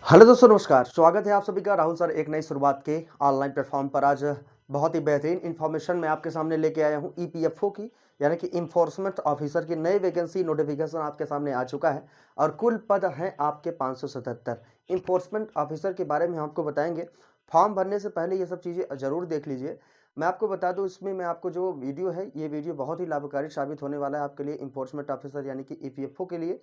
Hello दोस्तों, नमस्कार। स्वागत है आप सभी का राहुल सर एक नई शुरुआत के ऑनलाइन प्लेटफॉर्म पर। आज बहुत ही बेहतरीन इन्फॉर्मेशन मैं आपके सामने लेके आया हूं। ईपीएफओ की यानी कि इन्फोर्समेंट ऑफिसर की नई वैकेंसी नोटिफिकेशन आपके सामने आ चुका है और कुल पद हैं आपके 577। इन्फोर्समेंट ऑफिसर के बारे में हम आपको बताएंगे। फॉर्म भरने से पहले ये सब चीज़ें जरूर देख लीजिए। मैं आपको बता दूं, इसमें मैं आपको जो वीडियो है, ये वीडियो बहुत ही लाभकारी साबित होने वाला है आपके लिए, इन्फोर्समेंट ऑफिसर यानी कि ईपीएफओ के लिए।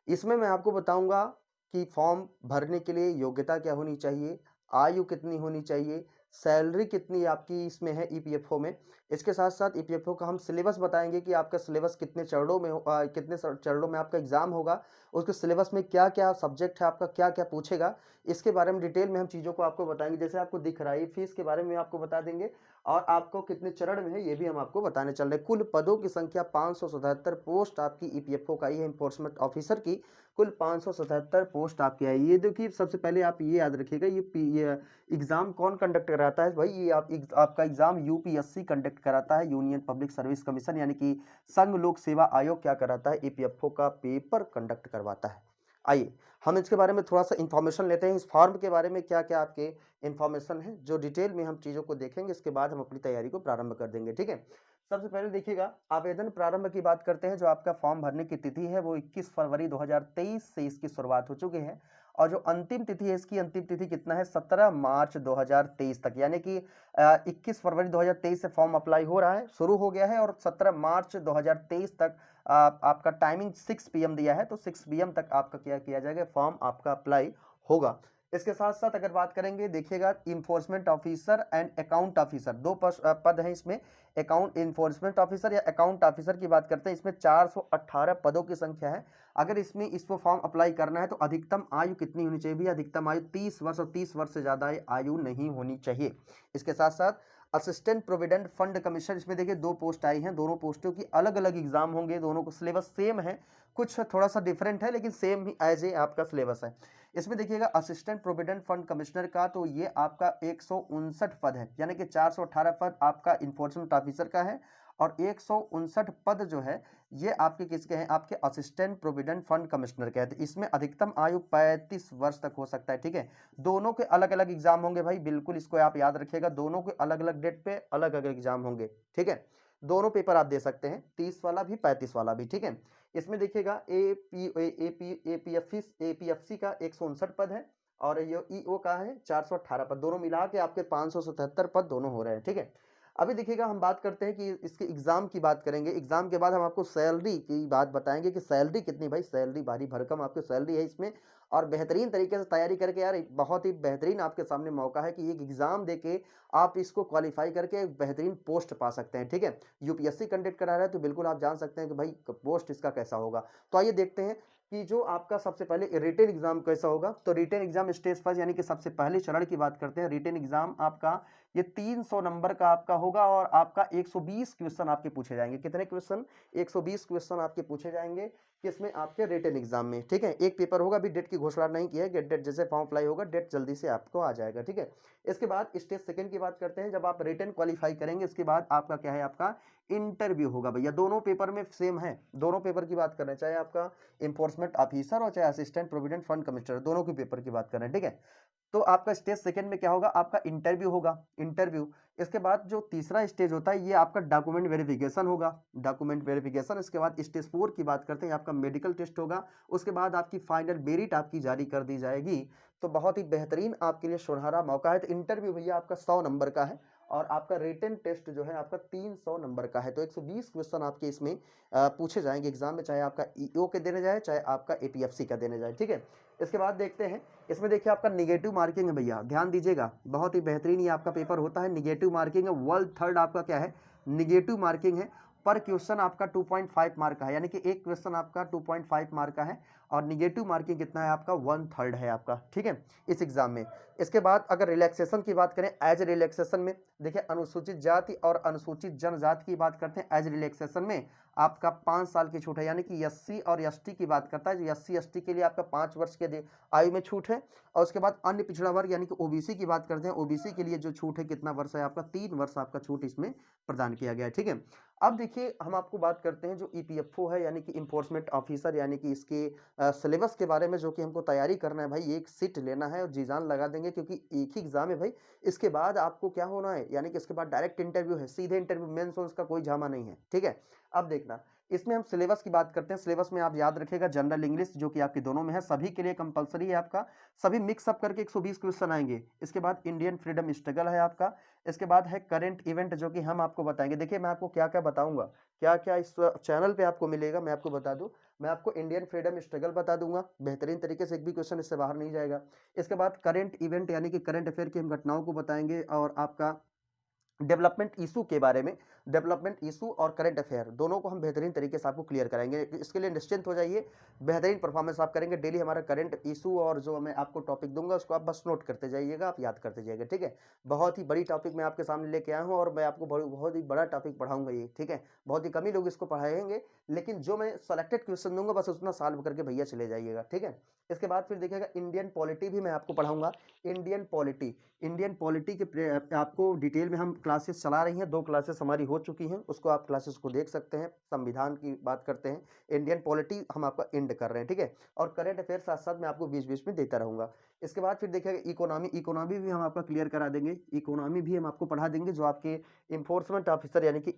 इसमें मैं आपको बताऊंगा कि फॉर्म भरने के लिए योग्यता क्या होनी चाहिए, आयु कितनी होनी चाहिए, सैलरी कितनी आपकी इसमें है ईपीएफओ में। इसके साथ-साथ ईपीएफओ का हम सिलेबस बताएँगे कि आपका सिलेबस कितने चरणों में कितने चरणों में आपका एग्ज़ाम होगा, उसके सिलेबस में क्या-क्या सब्जेक्ट है आपका, क्या-क्या पूछेगा, इसके बारे में डिटेल में हम चीज़ों को आपको बताएँगे। जैसे आपको दिख रहा है, फीस के बारे में आपको बता देंगे और आपको कितने चरण में है, ये भी हम आपको बताने चल रहे हैं। कुल पदों की संख्या 577 पोस्ट आपकी ईपीएफओ का ही है, एनफोर्समेंट ऑफिसर की कुल 577 पोस्ट आपकी आई। ये देखिए, सबसे पहले आप ये याद रखिएगा, ये एग्जाम कौन कंडक्ट कराता है भाई? ये आपका एग्जाम यूपीएससी कंडक्ट कराता है, यूनियन पब्लिक सर्विस कमीशन यानी कि संघ लोक सेवा आयोग क्या कराता है, ईपीएफओ का पेपर कंडक्ट करवाता है। आइए हम इसके बारे में थोड़ा सा इंफॉर्मेशन लेते हैं, इस फॉर्म के बारे में क्या क्या आपके इंफॉर्मेशन है जो डिटेल में हम चीज़ों को देखेंगे। इसके बाद हम अपनी तैयारी को प्रारंभ कर देंगे, ठीक है। सबसे पहले देखिएगा, आवेदन प्रारंभ की बात करते हैं। जो आपका फॉर्म भरने की तिथि है वो 21 फरवरी 2023 से इसकी शुरुआत हो चुकी है और जो अंतिम तिथि है, इसकी अंतिम तिथि कितना है, 17 मार्च 2023 तक। यानी कि 21 फरवरी 2023 से फॉर्म अप्लाई हो रहा है, शुरू हो गया है और 17 मार्च 2023 तक आपका टाइमिंग 6 पीएम दिया है, तो 6 पीएम तक आपका क्या किया जाएगा, फॉर्म आपका अप्लाई होगा। इसके साथ साथ अगर बात करेंगे, देखिएगा, enforcement officer and account officer दो पद हैं इसमें। अकाउंट इन्फोर्समेंट ऑफिसर या अकाउंट ऑफिसर की बात करते हैं, इसमें 418 पदों की संख्या है। अगर इसको फॉर्म अप्लाई करना है तो अधिकतम आयु कितनी होनी चाहिए? अधिकतम आयु 30 वर्ष और 30 वर्ष से ज़्यादा आयु नहीं होनी चाहिए। इसके साथ साथ असिस्टेंट प्रोविडेंट फंड कमिश्नर, इसमें देखिए 2 पोस्ट आई हैं। दोनों पोस्टों की अलग अलग एग्जाम होंगे, दोनों को सिलेबस सेम है, कुछ थोड़ा सा डिफरेंट है लेकिन सेम ही एज ए आपका सिलेबस है। इसमें देखिएगा असिस्टेंट प्रोविडेंट फंड कमिश्नर का, तो ये आपका 159 पद है, यानी कि 418 पद आपका इन्फोर्समेंट ऑफिसर का है और 159 पद जो है ये आपके किसके हैं, आपके असिस्टेंट प्रोविडेंट फंड कमिश्नर के हैं। तो इसमें अधिकतम आयु 35 वर्ष तक हो सकता है, ठीक है। दोनों के अलग अलग एग्जाम होंगे भाई, बिल्कुल इसको आप याद रखिएगा, दोनों के अलग अलग डेट पे अलग अलग एग्जाम होंगे, ठीक है। दोनों पेपर आप दे सकते हैं, 30 वाला भी 35 वाला भी, ठीक है। इसमें देखिएगा एपीएफसी का 159 पद है और ये ईओ का है 418 पद, दोनों मिला के आपके 577 पद दोनों हो रहे हैं, ठीक है। अभी देखिएगा, हम बात करते हैं कि इसके एग्जाम की बात करेंगे। एग्जाम के बाद हम आपको सैलरी की बात बताएंगे कि सैलरी कितनी, भाई सैलरी भारी भरकम आपकी सैलरी है इसमें। और बेहतरीन तरीके से तैयारी करके, यार बहुत ही बेहतरीन आपके सामने मौका है कि एक एग्जाम देके आप इसको क्वालिफाई करके एक बेहतरीन पोस्ट पा सकते हैं, ठीक है। यूपीएससी कंडक्ट करा रहा है तो बिल्कुल आप जान सकते हैं कि भाई पोस्ट इसका कैसा होगा। तो आइए देखते हैं कि जो आपका सबसे पहले रिटेन एग्जाम कैसा होगा। तो रिटेन एग्जाम स्टेज फर्स्ट यानी कि सबसे पहले चरण की बात करते हैं। रिटेन एग्जाम आपका ये 300 नंबर का आपका होगा और आपका 120 क्वेश्चन आपके पूछे जाएंगे। कितने क्वेश्चन? 120 क्वेश्चन आपके पूछे जाएंगे किसमें, आपके रिटेन एग्जाम में, ठीक है। एक पेपर होगा, अभी डेट की घोषणा नहीं की है, डेट जैसे फॉर्म अप्लाई होगा डेट जल्दी से आपको आ जाएगा, ठीक है। इसके बाद स्टेज सेकंड की बात करते हैं। जब आप रिटेन क्वालिफाई करेंगे इसके बाद आपका क्या है, आपका इंटरव्यू होगा भैया। दोनों पेपर में सेम है, दोनों पेपर की बात कर रहे हैं, चाहे आपका इन्फोर्समेंट ऑफिसर और चाहे असिस्टेंट प्रोविडेंट फंड कमिश्नर, दोनों की पेपर की बात कर रहे हैं, ठीक है। तो आपका स्टेज सेकंड में क्या होगा, आपका इंटरव्यू होगा, इंटरव्यू। इसके बाद जो तीसरा स्टेज होता है ये आपका डॉक्यूमेंट वेरिफिकेशन होगा, डॉक्यूमेंट वेरिफिकेशन। इसके बाद स्टेज 4 की बात करते हैं, आपका मेडिकल टेस्ट होगा। उसके बाद आपकी फाइनल मेरिट आपकी जारी कर दी जाएगी। तो बहुत ही बेहतरीन आपके लिए सुनहरा मौका है। तो इंटरव्यू भैया आपका 100 नंबर का है और आपका रिटन टेस्ट जो है आपका 300 नंबर का है। तो 120 क्वेश्चन आपके इसमें पूछे जाएंगे एग्जाम में, चाहे आपका ईओ के देने जाए चाहे आपका एपीएफसी का देने जाए, ठीक है। इसके बाद देखते हैं, इसमें देखिए आपका निगेटिव मार्किंग है भैया, ध्यान दीजिएगा, बहुत ही बेहतरीन ये आपका पेपर होता है। निगेटिव मार्किंग है, वर्ल्ड थर्ड आपका क्या है, निगेटिव मार्किंग है। पर क्वेश्चन आपका 2.5 मार्क का है, यानी कि एक क्वेश्चन आपका 2.5 मार्क का है और निगेटिव मार्किंग कितना है आपका, 1/3 है आपका, ठीक है, इस एग्जाम में। इसके बाद अगर रिलैक्सेशन की बात करें, एज रिलैक्सेशन में देखिए अनुसूचित जाति और अनुसूचित जनजाति की बात करते हैं, एज रिलैक्सेशन में आपका 5 साल की छूट है, यानी कि एससी और एसटी की बात करता है, जो एससी एसटी के लिए आपका 5 वर्ष के आयु में छूट है। और उसके बाद अन्य पिछड़ा वर्ग यानी कि ओबीसी की बात करते हैं, ओबीसी के लिए जो छूट है कितना वर्ष है आपका, 3 वर्ष आपका छूट इसमें प्रदान किया गया है, ठीक है। अब देखिए हम आपको बात करते हैं जो ईपीएफओ है यानी कि इन्फोर्समेंट ऑफिसर, यानी कि इसके सिलेबस के बारे में, जो कि हमको तैयारी करना है भाई, एक सीट लेना है और जी जान लगा देंगे, क्योंकि एक ही एग्जाम है भाई। इसके बाद आपको क्या होना है, यानी कि इसके बाद डायरेक्ट इंटरव्यू है, सीधे इंटरव्यू, मेंस वेंस का कोई झामा नहीं है, ठीक है। अब देखना, इसमें हम सिलेबस की बात करते हैं। सिलेबस में आप याद रखिएगा जनरल इंग्लिश, जो कि आपके दोनों में है, सभी के लिए कंपलसरी है आपका, सभी मिक्सअप करके 120 क्वेश्चन आएंगे। इसके बाद इंडियन फ्रीडम स्ट्रगल है आपका। इसके बाद है करंट इवेंट, जो कि हम आपको बताएंगे। देखिए मैं आपको क्या क्या बताऊंगा, क्या क्या इस चैनल पे आपको मिलेगा, मैं आपको बता दूं। मैं आपको इंडियन फ्रीडम स्ट्रगल बता दूंगा बेहतरीन तरीके से, एक भी क्वेश्चन इससे बाहर नहीं जाएगा। इसके बाद करंट इवेंट यानी कि करंट अफेयर की हम घटनाओं को बताएंगे, और आपका डेवलपमेंट इशू के बारे में, डेवलपमेंट इशू और करंट अफेयर दोनों को हम बेहतरीन तरीके से आपको क्लियर कराएंगे। इसके लिए निश्चिंत हो जाइए, बेहतरीन परफॉर्मेंस आप करेंगे। डेली हमारा करंट इशू और जो मैं आपको टॉपिक दूंगा उसको आप बस नोट करते जाइएगा, आप याद करते जाइएगा, ठीक है। बहुत ही बड़ी टॉपिक मैं आपके सामने लेके आया हूँ, और मैं आपको बहुत ही बड़ा टॉपिक पढ़ाऊंगा ये, ठीक है। बहुत ही कम ही लोग इसको पढ़ाएंगे, लेकिन जो मैं सेलेक्टेड क्वेश्चन दूंगा बस उतना सॉल्व करके भैया चले जाइएगा, ठीक है। इसके बाद फिर देखिएगा इंडियन पॉलिटी भी मैं आपको पढ़ाऊंगा। इंडियन पॉलिटी, इंडियन पॉलिटी के आपको डिटेल में हम क्लासेस चला रही हैं, 2 क्लासेस हमारी हो चुकी हैं, उसको आप क्लासेस को देख सकते हैं। संविधान की बात करते हैं, इंडियन पॉलिटी हम आपका एंड कर रहे हैं, ठीक है। और करंट अफेयर साथ साथ मैं आपको बीच बीच में देता रहूंगा। इसके बाद फिर देखिएगा इकोनॉमी, इकोनॉमी भी हम आपका क्लियर करा देंगे, इकोनॉमी भी हम आपको पढ़ा देंगे, जो आपके इन्फोर्समेंट ऑफिसर यानी कि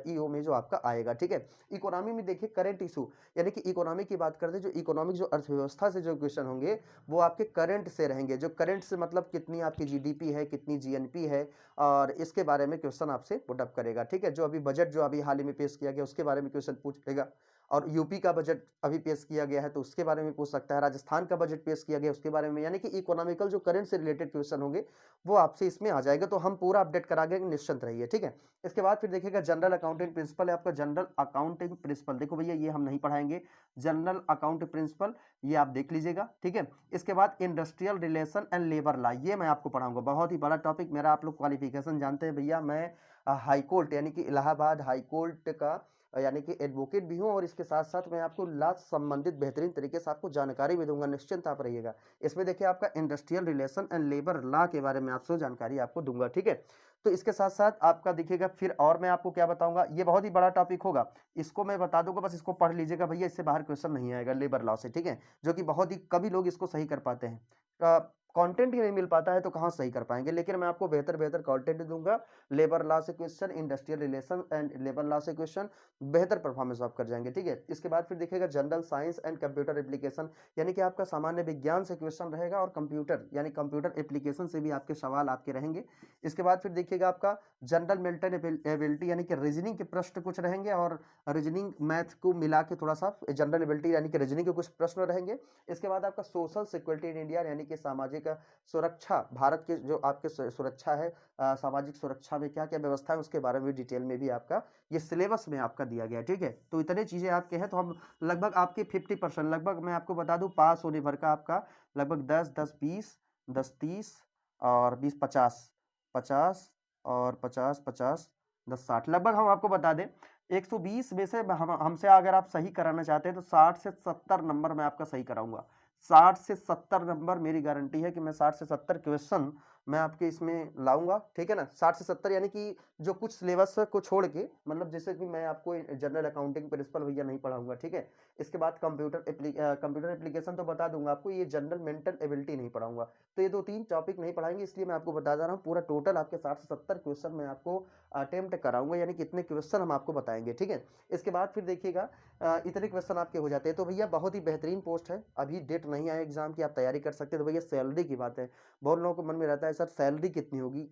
ईओ में जो आपका आएगा, ठीक है। इकोनॉमी में देखिए करंट इशू, यानी कि इकोनॉमी की बात करते हैं, जो इकोनॉमिक जो अर्थव्यवस्था से जो क्वेश्चन होंगे वो आपके करंट से रहेंगे। जो करंट से मतलब कितनी आपकी जीडीपी है, कितनी जीएनपी है, और इसके बारे में क्वेश्चन आपसे पुट अप करेगा, ठीक है। जो अभी बजट जो अभी हाल ही में पेश किया गया उसके बारे में क्वेश्चन पूछेगा, और यूपी का बजट अभी पेश किया गया है तो उसके बारे में पूछ सकता है, राजस्थान का बजट पेश किया गया उसके बारे में, यानी कि इकोनॉमिकल जो करंट से रिलेटेड क्वेश्चन होंगे वो आपसे इसमें आ जाएगा, तो हम पूरा अपडेट करा देंगे, निश्चिंत रहिए, ठीक है। इसके बाद फिर देखिएगा जनरल अकाउंटिंग प्रिंसिपल है आपका, जनरल अकाउंटिंग प्रिंसिपल, देखो भैया ये हम नहीं पढ़ाएंगे, जनरल अकाउंट प्रिंसिपल ये आप देख लीजिएगा, ठीक है। इसके बाद industrial relation and labour law, ये मैं आपको पढ़ाऊंगा, बहुत ही बड़ा टॉपिक मेरा। आप लोग क्वालिफिकेशन जानते हैं भैया, मैं हाई कोर्ट यानी कि इलाहाबाद हाई कोर्ट का यानी कि एडवोकेट भी हूँ, और इसके साथ साथ मैं आपको लॉ संबंधित बेहतरीन तरीके से आपको जानकारी भी दूंगा, निश्चिंत आप रहिएगा। इसमें देखिए आपका industrial relation and labour law के बारे में आपसे जानकारी आपको दूंगा, ठीक है। तो इसके साथ साथ आपका दिखेगा फिर, और मैं आपको क्या बताऊंगा, ये बहुत ही बड़ा टॉपिक होगा, इसको मैं बता दूंगा, बस इसको पढ़ लीजिएगा भैया, इससे बाहर क्वेश्चन नहीं आएगा लेबर लॉ से, ठीक है। जो कि बहुत ही कभी लोग इसको सही कर पाते हैं, कंटेंट ही नहीं मिल पाता है तो कहाँ सही कर पाएंगे, लेकिन मैं आपको बेहतर बेहतर कंटेंट दूंगा। लेबर लॉ से question, industrial relation and labour law से क्वेश्चन, बेहतर परफॉर्मेंस आप कर जाएंगे, ठीक है। इसके बाद फिर देखिएगा general science and computer application, यानी कि आपका सामान्य विज्ञान से क्वेश्चन रहेगा, और कंप्यूटर यानी कंप्यूटर एप्लीकेशन से भी आपके सवाल आपके रहेंगे। इसके बाद फिर देखिएगा आपका जनरल मेल्टन एबिलिटी यानी कि रीजनिंग के प्रश्न कुछ रहेंगे, और रीजनिंग मैथ को मिला के थोड़ा सा जनरल एबिलिटी यानी कि रीजनिंग के कुछ प्रश्न रहेंगे। इसके बाद आपका सोशल सिक्योरिटी इन इंडिया यानी कि सामाजिक सुरक्षा, भारत के जो आपके सुरक्षा है, सामाजिक सुरक्षा में क्या क्या व्यवस्था है उसके बारे में डिटेल में भी आपका ये सिलेबस में आपका दिया गया है, ठीक है। तो इतने चीजें आपके हैं, तो हम लगभग आपके 50% लगभग मैं आपको बता दूं पास होने भर का आपका लगभग 10 10 20 10 30 और 20 50 50 और 50 50 10 60 लगभग हम आपको बता दें 120 में से हमसे अगर आप सही कराना चाहते हैं तो 60 से 70 नंबर मैं आपका सही कराऊंगा। 60 से 70 नंबर मेरी गारंटी है कि मैं 60 से 70 क्वेश्चन मैं आपके इसमें लाऊंगा, ठीक है ना। 60 से 70 यानी कि जो कुछ सिलेबस को छोड़ के, मतलब जैसे कि मैं आपको जनरल अकाउंटिंग प्रिंसिपल भैया नहीं पढ़ाऊंगा, ठीक है। इसके बाद कंप्यूटर एप्लीकेशन तो बता दूंगा आपको, ये जनरल मेंटल एबिलिटी नहीं पढ़ाऊंगा। तो ये 2-3 टॉपिक नहीं पढ़ाएंगे, इसलिए मैं आपको बता रहा हूँ पूरा टोटल आपके 60 से 70 क्वेश्चन मैं आपको अटेम्प्ट कराऊंगा, यानी कितने क्वेश्चन हम आपको बताएंगे, ठीक है। इसके बाद फिर देखिएगा इतने क्वेश्चन आपके हो जाते हैं तो भैया बहुत ही बेहतरीन पोस्ट है, अभी डेट नहीं आया एग्जाम की, आप तैयारी कर सकते हैं। तो भैया सैलरी की बात है, बहुत लोगों को मन में रहता है सर सैलरी कितनी होगी,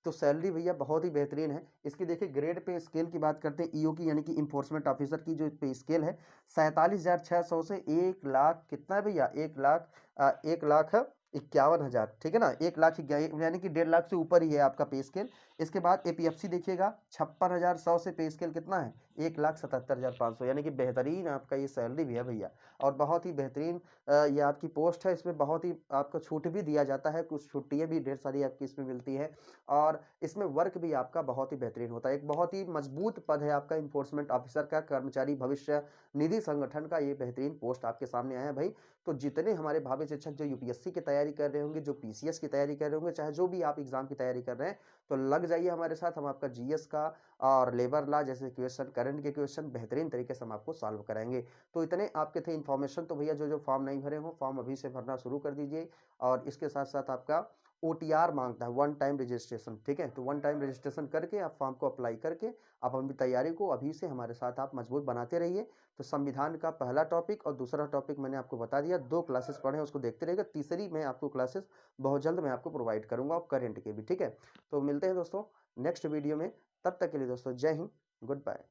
तो सैलरी भैया बहुत ही बेहतरीन है। इसकी देखिए ग्रेड पे स्केल की बात करते हैं, ईओ की यानी कि इन्फोर्समेंट ऑफिसर की जो पे स्केल है 47,600 से 1 लाख कितना है भैया, 1,51,000, ठीक है ना। 1 लाख यानी कि 1.5 लाख से ऊपर ही है आपका पे स्केल। इसके बाद एपीएफसी देखिएगा 56,100 से पे स्केल कितना है 1,77,500 यानी कि बेहतरीन आपका ये सैलरी भी है भैया। और बहुत ही बेहतरीन ये आपकी पोस्ट है, इसमें बहुत ही आपको छूट भी दिया जाता है, कुछ छुट्टियाँ भी ढेर सारी आपकी इसमें मिलती है और इसमें वर्क भी आपका बहुत ही बेहतरीन होता है। एक बहुत ही मजबूत पद है आपका इन्फोर्समेंट ऑफिसर का, कर्मचारी भविष्य निधि संगठन का ये बेहतरीन पोस्ट आपके सामने आया है भाई। तो जितने हमारे भावी शिक्षक जो यूपीएससी की तैयारी कर रहे होंगे, जो पीसीएस की तैयारी कर रहे होंगे, चाहे जो भी आप एग्जाम की तैयारी कर रहे हैं, तो लग जाइए हमारे साथ। हम आपका जीएस का और लेबर लॉ जैसे क्वेश्चन, करंट के क्वेश्चन बेहतरीन तरीके से हम आपको सॉल्व कराएंगे। तो इतने आपके थे इन्फॉर्मेशन। तो भैया जो जो फॉर्म नहीं भरे हो, फॉर्म अभी से भरना शुरू कर दीजिए। और इसके साथ साथ आपका ओटीआर मांगता है, वन टाइम रजिस्ट्रेशन, ठीक है। तो वन टाइम रजिस्ट्रेशन करके आप फॉर्म को अप्लाई करके आप अपनी तैयारी को अभी से हमारे साथ आप मजबूत बनाते रहिए। तो संविधान का पहला टॉपिक और दूसरा टॉपिक मैंने आपको बता दिया, 2 क्लासेस पढ़े हैं उसको देखते रहिएगा। तीसरी मैं आपको क्लासेस बहुत जल्द मैं आपको प्रोवाइड करूंगा और करंट के भी, ठीक है। तो मिलते हैं दोस्तों नेक्स्ट वीडियो में, तब तक के लिए दोस्तों जय हिंद, गुड बाय।